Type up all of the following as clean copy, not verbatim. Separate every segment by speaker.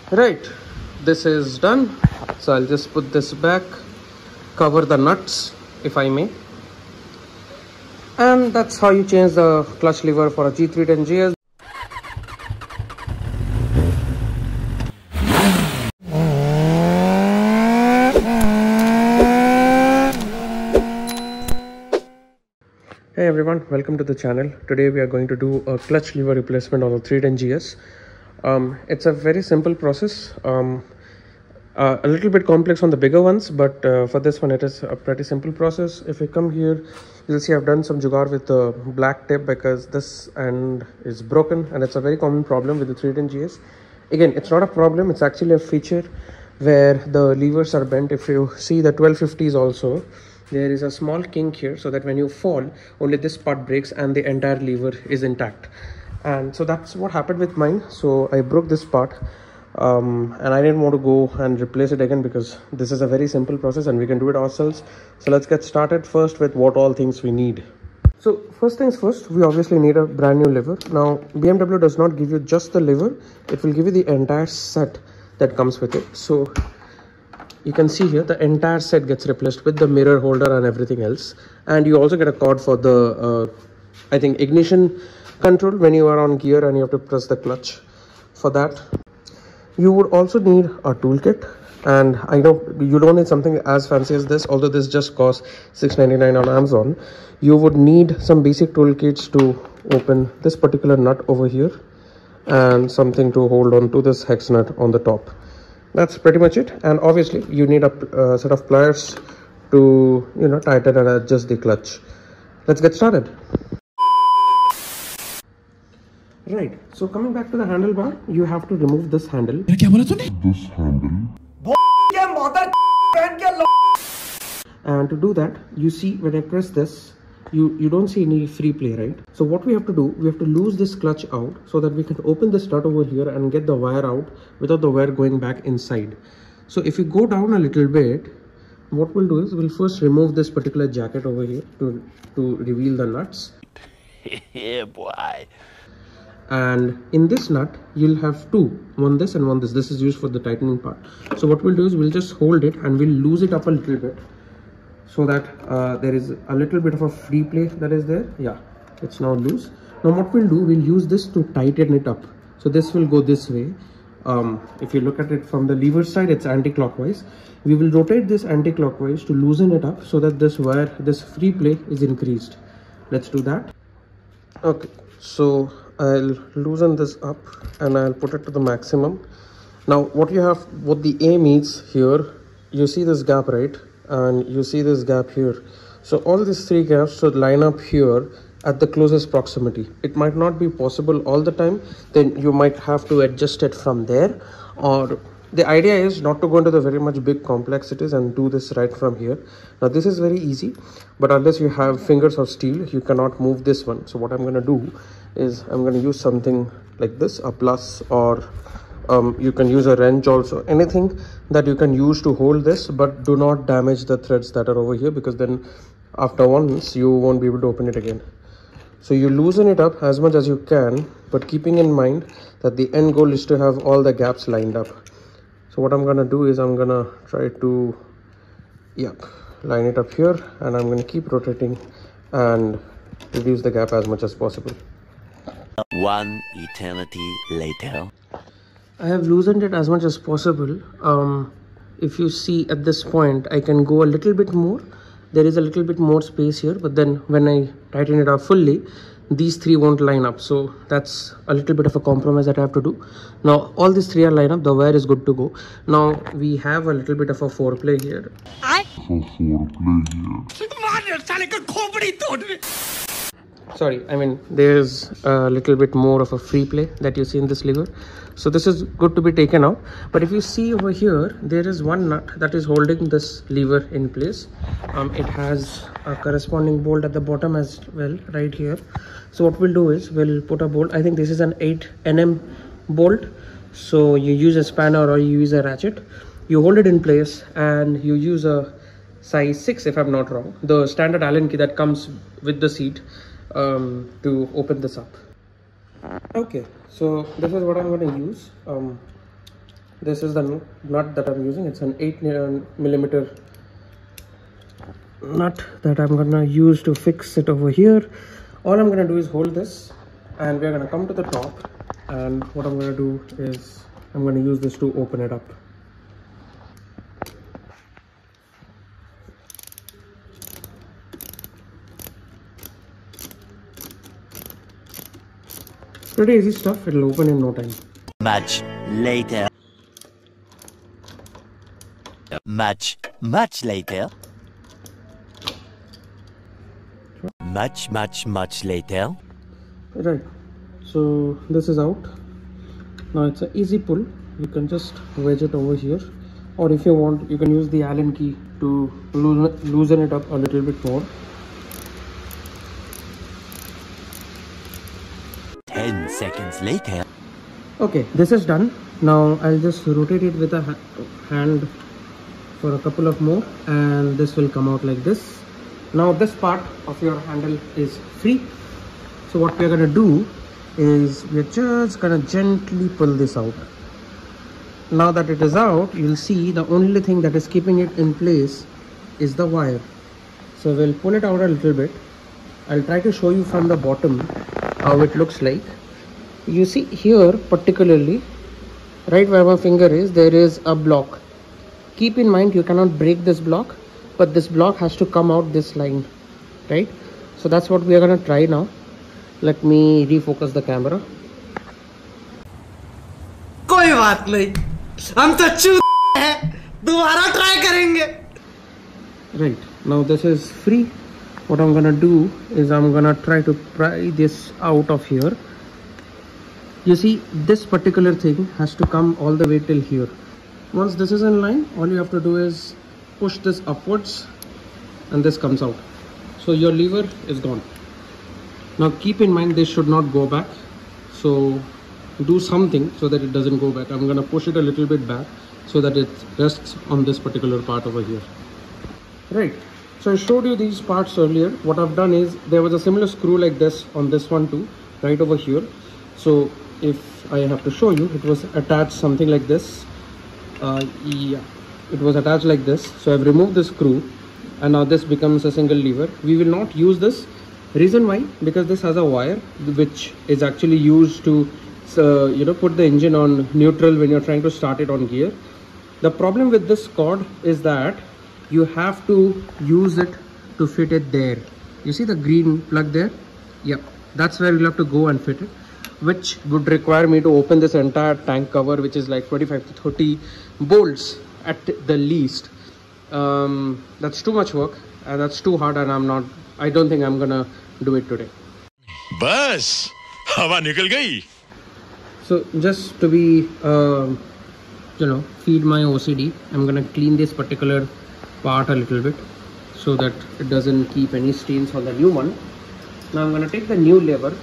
Speaker 1: Right, this is done. So I'll just put this back, cover the nuts if I may, and that's how you change the clutch lever for a G310 GS. Hey everyone, welcome to the channel. Today we are going to do a clutch lever replacement on the 310 GS. It's a very simple process, a little bit complex on the bigger ones, but for this one it is a pretty simple process. If you come here, you'll see I've done some jugaad with the black tip because this end is broken, and it's a very common problem with the 310 GS. Again, it's not a problem, it's actually a feature where the levers are bent. If you see the 1250s also, there is a small kink here, so that when you fall, only this part breaks and the entire lever is intact. And so that's what happened with mine. So I broke this part, and I didn't want to go and replace it again because this is a very simple process and we can do it ourselves. So let's get started first with what all things we need. So first things first, we obviously need a brand new lever. Now BMW does not give you just the lever, it will give you the entire set that comes with it. So you can see here the entire set gets replaced with the mirror holder and everything else, and you also get a cord for the I think ignition control when you are on gear and you have to press the clutch. For that you would also need a toolkit, and I know you don't need something as fancy as this, although this just costs $6.99 on Amazon. You would need some basic toolkits to open this particular nut over here and something to hold on to this hex nut on the top. That's pretty much it. And obviously you need a set of pliers to tighten and adjust the clutch. Let's get started. Right, so coming back to the handlebar, you have to remove this handle. And to do that, you see when I press this, you don't see any free play, right? So what we have to do, we have to lose this clutch out so that we can open this nut over here and get the wire out without the wire going back inside. So if you go down a little bit, what we'll do is we'll first remove this particular jacket over here to reveal the nuts.
Speaker 2: Yeah, boy.
Speaker 1: And in this nut you'll have two, one this and one this. This is used for the tightening part. So what we'll do is we'll just hold it and we'll lose it up a little bit so that there is a little bit of a free play that is there. Yeah, it's now loose. Now what we'll do, we'll use this to tighten it up. So this will go this way. If you look at it from the lever side, it's anti-clockwise. We will rotate this anti-clockwise to loosen it up so that this wire, this free play is increased. Let's do that. Okay, so I'll loosen this up and I'll put it to the maximum. Now what the A means here, you see this gap, right? And you see this gap here. So all these three gaps should line up here at the closest proximity. It might not be possible all the time, then you might have to adjust it from there, or the idea is not to go into the very much big complexities and do this right from here. Now this is very easy, but unless you have fingers of steel, you cannot move this one. So what I'm going to do is I'm going to use something like this, a plus, or you can use a wrench also, anything that you can use to hold this, but do not damage the threads that are over here, because then after once you won't be able to open it again. So you loosen it up as much as you can, but keeping in mind that the end goal is to have all the gaps lined up. So what I'm gonna do is I'm gonna try to line it up here, and I'm gonna keep rotating and reduce the gap as much as possible.
Speaker 2: One eternity later.
Speaker 1: I have loosened it as much as possible. If you see at this point, I can go a little bit more. There is a little bit more space here, but then when I tighten it up fully, these three won't line up. So that's a little bit of a compromise that I have to do. Now all these three are lined up, the wire is good to go. Now we have a little bit of a foreplay here. Sorry, I mean there's a little bit more of a free play that you see in this lever. So this is good to be taken out. But if you see over here, there is one nut that is holding this lever in place. It has a corresponding bolt at the bottom as well, right here. So what we'll do is we'll put a bolt. I think this is an 8 Nm bolt. So you use a spanner or you use a ratchet. You hold it in place and you use a size 6 if I'm not wrong, the standard Allen key that comes with the seat, to open this up. Okay, so this is what I'm going to use. This is the nut that I'm using. It's an 8mm nut that I'm gonna use to fix it over here. All I'm gonna do is hold this, and we're gonna come to the top, and what I'm gonna do is I'm gonna use this to open it up. Pretty easy stuff. It'll open in no time.
Speaker 2: Much later. Much later. Much later.
Speaker 1: Right, so this is out. Now it's an easy pull. You can just wedge it over here, or if you want, you can use the Allen key to loosen it up a little bit more.
Speaker 2: 10 seconds later.
Speaker 1: Okay, this is done. Now I'll just rotate it with a hand for a couple of more, and this will come out like this. Now this part of your handle is free. So what we're gonna do is we're just gonna gently pull this out. Now that it is out, you'll see the only thing that is keeping it in place is the wire. So we'll pull it out a little bit. I'll try to show you from the bottom how it looks like. You see here, particularly right where my finger is, there is a block. Keep in mind, you cannot break this block, but this block has to come out this line, right? So that's what we are going to try now. Let me refocus the camera.
Speaker 3: कोई बात नहीं, हम तो चूत हैं, दोबारा try करेंगे.
Speaker 1: Right, now this is free. What I'm gonna do is I'm gonna try to pry this out of here. You see, this particular thing has to come all the way till here. Once this is in line, all you have to do is push this upwards, and this comes out. So your lever is gone. Now keep in mind, this should not go back. So do something so that it doesn't go back. I'm gonna push it a little bit back so that it rests on this particular part over here. Right, so I showed you these parts earlier. What I've done is, there was a similar screw like this on this one too, right over here. So if I have to show you, it was attached something like this. Yeah, it was attached like this. So I've removed the screw, and now this becomes a single lever. We will not use this. Reason why? Because this has a wire which is actually used to put the engine on neutral when you're trying to start it on gear. The problem with this cord is that you have to use it to fit it there. You see the green plug there? Yep, that's where you'll have to go and fit it, which would require me to open this entire tank cover, which is like 25 to 30 bolts at the least. That's too much work, and that's too hard, and I don't think I'm gonna do it today.
Speaker 4: बस हवा निकल गई.
Speaker 1: So just to be feed my OCD, I'm gonna clean this particular part a little bit so that it doesn't keep any stains on the new one. Now I'm gonna take the new lever.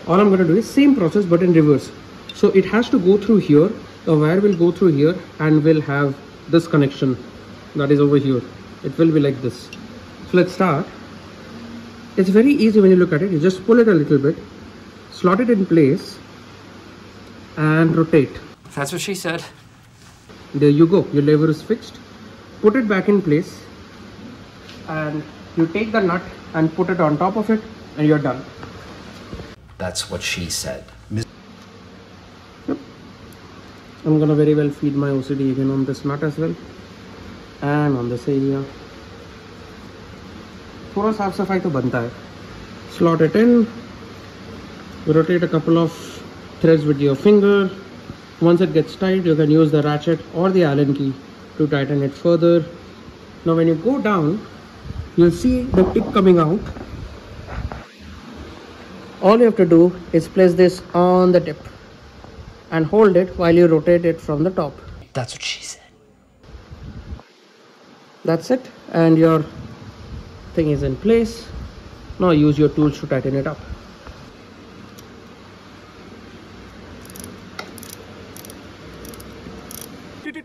Speaker 1: All I'm gonna do is same process but in reverse. So it has to go through here, the wire will go through here, and we'll have this connection that is over here. It will be like this. So let's start. It's very easy when you look at it. You just pull it a little bit, slot it in place, and rotate.
Speaker 3: That's what she said.
Speaker 1: There you go, your lever is fixed. Put it back in place, and you take the nut and put it on top of it, and you're done.
Speaker 3: That's what she said.
Speaker 1: Yep. I'm gonna very well feed my OCD again on this nut as well, and on this area. थोड़ा साफ सफाई तो बनता है. Slot it in, rotate a couple of threads with your finger. Once it gets tight, you can use the ratchet or the Allen key to tighten it further. Now when you go down, you'll see the tip coming out. All you have to do is place this on the tip and hold it while you rotate it from the top.
Speaker 3: That's what she said.
Speaker 1: That's it, and your thing is in place. Now use your tools to tighten it up.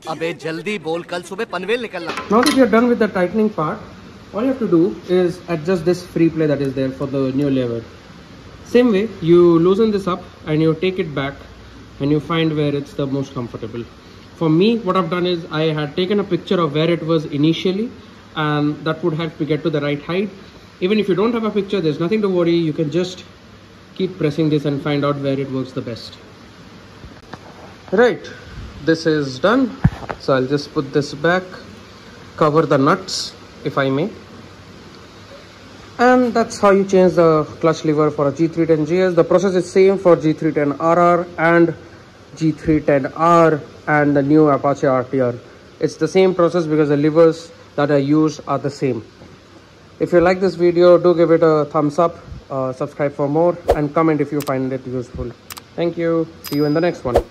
Speaker 3: अबे जल्दी बोल, कल सुबह पनवेल निकलना.
Speaker 1: Now that you're done with the tightening part, all you have to do is adjust this free play that is there for the new lever. Same way, you loosen this up and you take it back and you find where it's the most comfortable. For me, what I've done is I had taken a picture of where it was initially, and that would help me get to the right height. Even if you don't have a picture, there's nothing to worry. You can just keep pressing this and find out where it works the best. Right, this is done. So I'll just put this back, cover the nuts if I may. And that's how you change the clutch lever for a G310 GS. The process is same for G310 RR and G310R and the new Apache RTR. It's the same process because the levers that I use are the same. If you like this video, do give it a thumbs up, subscribe for more, and comment if you find it useful. Thank you. See you in the next one.